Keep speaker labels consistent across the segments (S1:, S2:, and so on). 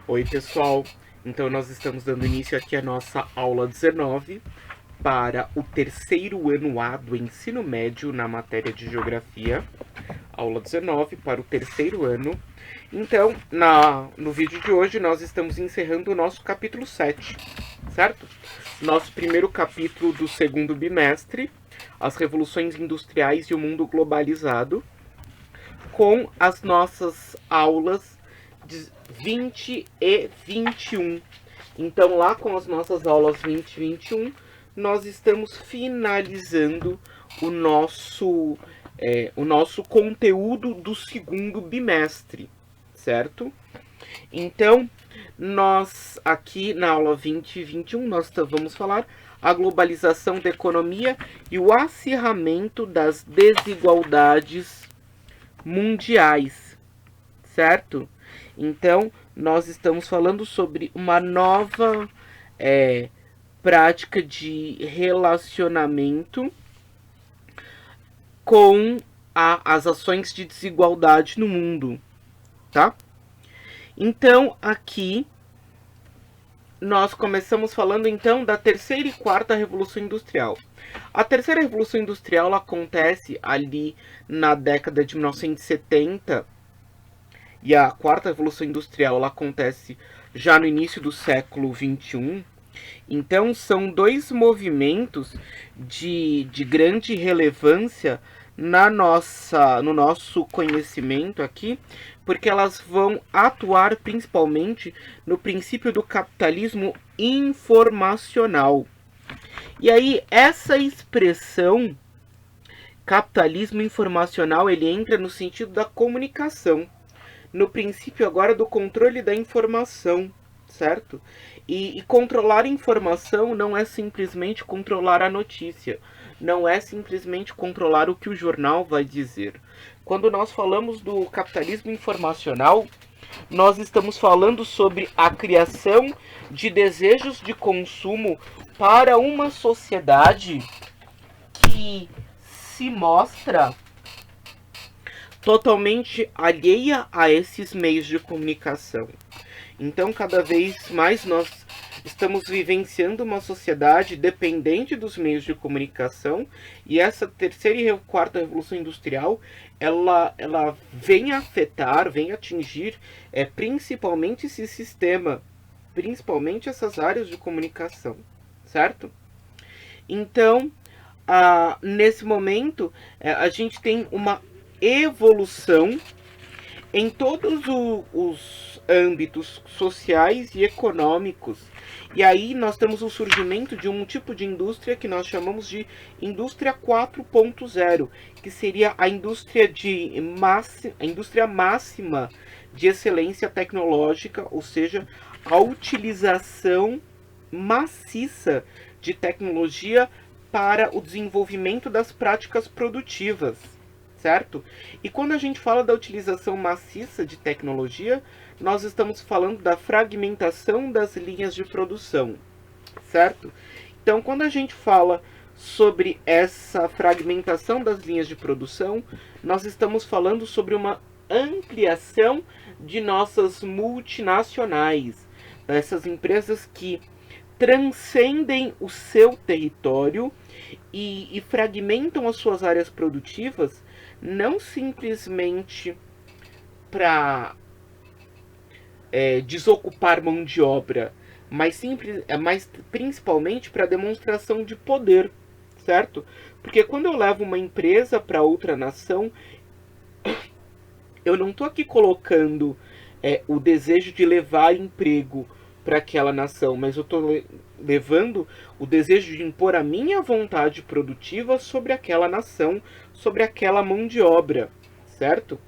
S1: Oi, pessoal. Então, nós estamos dando início aqui à nossa aula 19 para o terceiro ano A do ensino médio na matéria de Geografia. Aula 19 para o terceiro ano. Então, no vídeo de hoje, nós estamos encerrando o nosso capítulo 7, certo? Nosso primeiro capítulo do segundo bimestre, as revoluções industriais e o mundo globalizado, com as nossas aulas de 20 e 21. Então, lá com as nossas aulas 20 e 21, nós estamos finalizando o nosso conteúdo do segundo bimestre, certo? Então, nós aqui na aula 20 e 21, nós vamos falar a globalização da economia e o acirramento das desigualdades mundiais, certo? Então, nós estamos falando sobre uma nova prática de relacionamento com as ações de desigualdade no mundo, tá? Então, aqui nós começamos falando então da terceira e quarta revolução industrial. A terceira revolução industrial ela acontece ali na década de 1970 e a quarta revolução industrial ela acontece já no início do século 21. Então são dois movimentos de grande relevância no nosso conhecimento aqui, porque elas vão atuar principalmente no princípio do capitalismo informacional. E aí essa expressão capitalismo informacional ele entra no sentido da comunicação, no princípio agora do controle da informação, certo? E controlar a informação não é simplesmente controlar a notícia, não é simplesmente controlar o que o jornal vai dizer. Quando nós falamos do capitalismo informacional, nós estamos falando sobre a criação de desejos de consumo para uma sociedade que se mostra totalmente alheia a esses meios de comunicação. Então, cada vez mais nós estamos vivenciando uma sociedade dependente dos meios de comunicação, e essa terceira e quarta revolução industrial, ela vem afetar, vem atingir principalmente esse sistema, principalmente essas áreas de comunicação, certo? Então, nesse momento, a gente tem uma evolução em todos os âmbitos sociais e econômicos. E aí nós temos o surgimento de um tipo de indústria que nós chamamos de indústria 4.0, que seria a indústria máxima de excelência tecnológica, ou seja, a utilização maciça de tecnologia para o desenvolvimento das práticas produtivas, certo? E quando a gente fala da utilização maciça de tecnologia, nós estamos falando da fragmentação das linhas de produção, certo? Então, quando a gente fala sobre essa fragmentação das linhas de produção, nós estamos falando sobre uma ampliação de nossas multinacionais, dessas empresas que transcendem o seu território e fragmentam as suas áreas produtivas, não simplesmente para desocupar mão de obra, mas principalmente para demonstração de poder, certo? Porque quando eu levo uma empresa para outra nação, eu não estou aqui colocando o desejo de levar emprego para aquela nação, mas eu estou levando o desejo de impor a minha vontade produtiva sobre aquela nação, sobre aquela mão de obra, certo?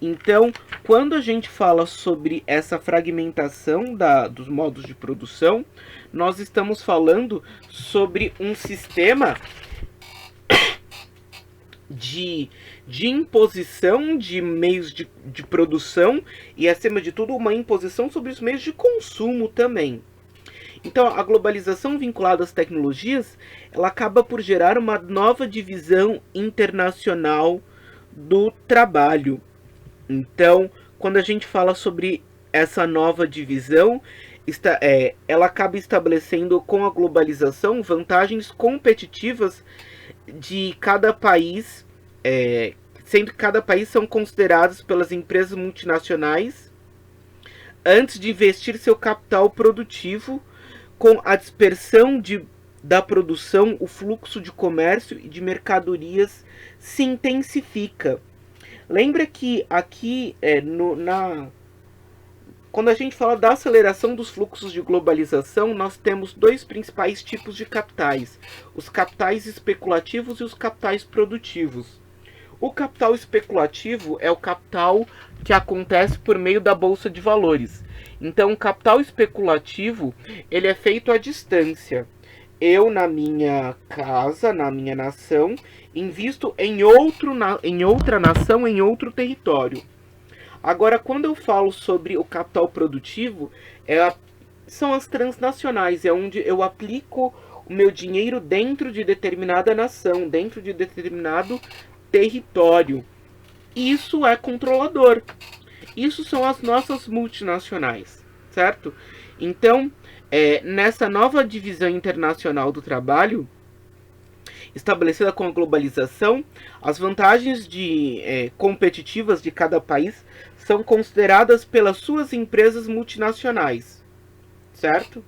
S1: Então, quando a gente fala sobre essa fragmentação dos modos de produção, nós estamos falando sobre um sistema de imposição de meios de produção e, acima de tudo, uma imposição sobre os meios de consumo também. Então, a globalização vinculada às tecnologias, ela acaba por gerar uma nova divisão internacional do trabalho. Então, quando a gente fala sobre essa nova divisão ela acaba estabelecendo com a globalização vantagens competitivas de cada país, sendo que cada país são considerados pelas empresas multinacionais antes de investir seu capital produtivo. Com a dispersão da produção, o fluxo de comércio e de mercadorias se intensifica. Lembra que aqui quando a gente fala da aceleração dos fluxos de globalização, nós temos dois principais tipos de capitais: os capitais especulativos e os capitais produtivos. O capital especulativo é o capital que acontece por meio da bolsa de valores. Então, o capital especulativo, ele é feito à distância. Eu, na minha casa, na minha nação, invisto em outra nação, em outro território. Agora, quando eu falo sobre o capital produtivo, são as transnacionais, é onde eu aplico o meu dinheiro dentro de determinada nação, dentro de determinado território. Isso é controlador. Isso são as nossas multinacionais, certo? Então, nessa nova divisão internacional do trabalho, estabelecida com a globalização, as vantagens competitivas de cada país são consideradas pelas suas empresas multinacionais, certo?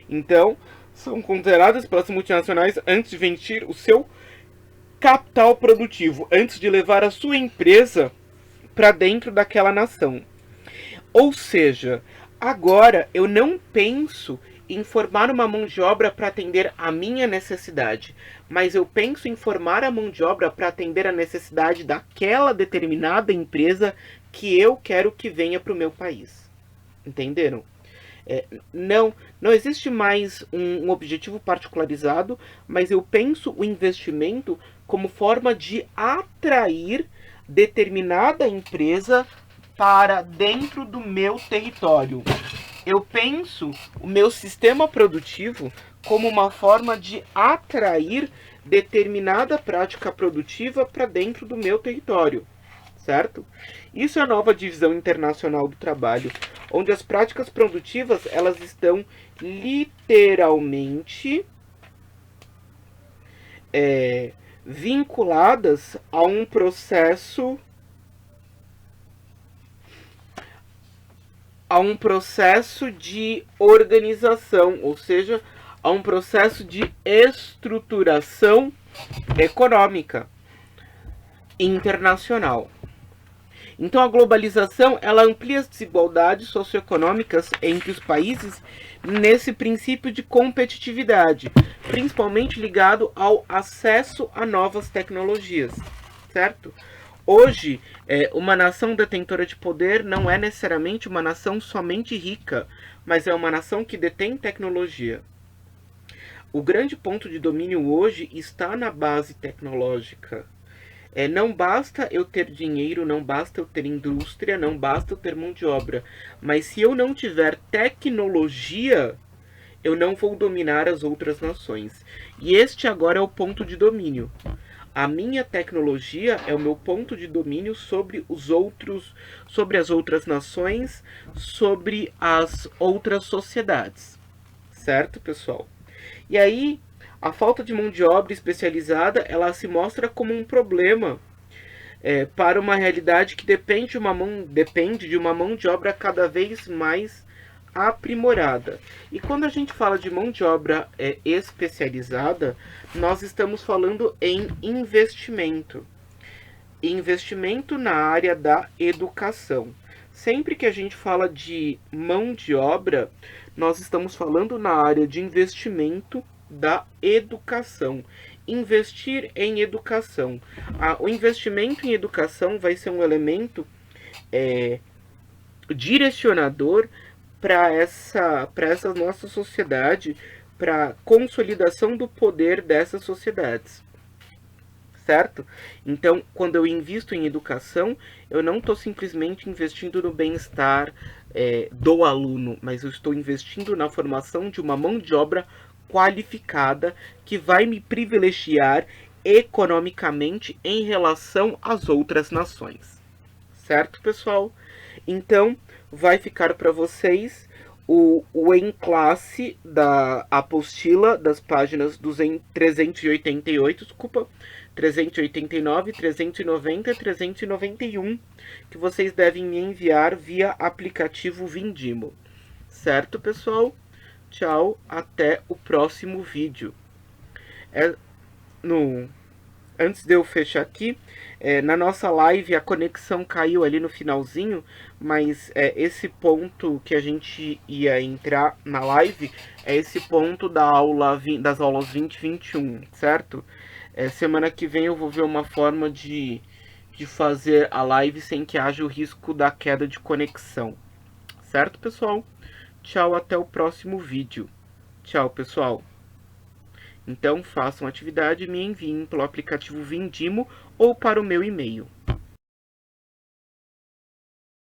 S1: Então, são consideradas pelas multinacionais antes de investir o seu capital produtivo, antes de levar a sua empresa para dentro daquela nação. Ou seja, agora eu não penso em formar uma mão de obra para atender a minha necessidade, mas eu penso em formar a mão de obra para atender a necessidade daquela determinada empresa que eu quero que venha para o meu país. Entenderam? Não existe mais um objetivo particularizado, mas eu penso o investimento como forma de atrair determinada empresa para dentro do meu território. Eu penso o meu sistema produtivo como uma forma de atrair determinada prática produtiva para dentro do meu território, certo? Isso é a nova divisão internacional do trabalho, onde as práticas produtivas elas estão literalmente vinculadas a um processo de organização, ou seja, a um processo de estruturação econômica internacional. Então a globalização ela amplia as desigualdades socioeconômicas entre os países nesse princípio de competitividade, principalmente ligado ao acesso a novas tecnologias, certo? Hoje, uma nação detentora de poder não é necessariamente uma nação somente rica, mas é uma nação que detém tecnologia. O grande ponto de domínio hoje está na base tecnológica. Não basta eu ter dinheiro, não basta eu ter indústria, não basta eu ter mão de obra. Mas se eu não tiver tecnologia, eu não vou dominar as outras nações. E este agora é o ponto de domínio. A minha tecnologia é o meu ponto de domínio sobre as outras nações, sobre as outras sociedades. Certo, pessoal? E aí, a falta de mão de obra especializada, ela se mostra como um problema para uma realidade que depende de uma mão de obra cada vez mais aprimorada. E quando a gente fala de mão de obra especializada, nós estamos falando em investimento. Investimento na área da educação. Sempre que a gente fala de mão de obra, nós estamos falando na área de investimento da educação. Investir em educação. O investimento em educação vai ser um elemento direcionador para essa nossa sociedade, para a consolidação do poder dessas sociedades. Certo? Então, quando eu invisto em educação, eu não estou simplesmente investindo no bem-estar do aluno, mas eu estou investindo na formação de uma mão de obra qualificada que vai me privilegiar economicamente em relação às outras nações. Certo, pessoal? Então, vai ficar para vocês o em classe da apostila das páginas 388, desculpa, 389, 390 e 391, que vocês devem me enviar via aplicativo Vindimo. Certo, pessoal? Tchau, até o próximo vídeo. Antes de eu fechar aqui, na nossa live a conexão caiu ali no finalzinho, mas esse ponto que a gente ia entrar na live é esse ponto das aulas 20 e 21, certo? Semana que vem eu vou ver uma forma de fazer a live sem que haja o risco da queda de conexão. Certo, pessoal? Tchau, até o próximo vídeo. Tchau, pessoal. Então, façam atividade e me enviem pelo aplicativo Vindimo ou para o meu e-mail.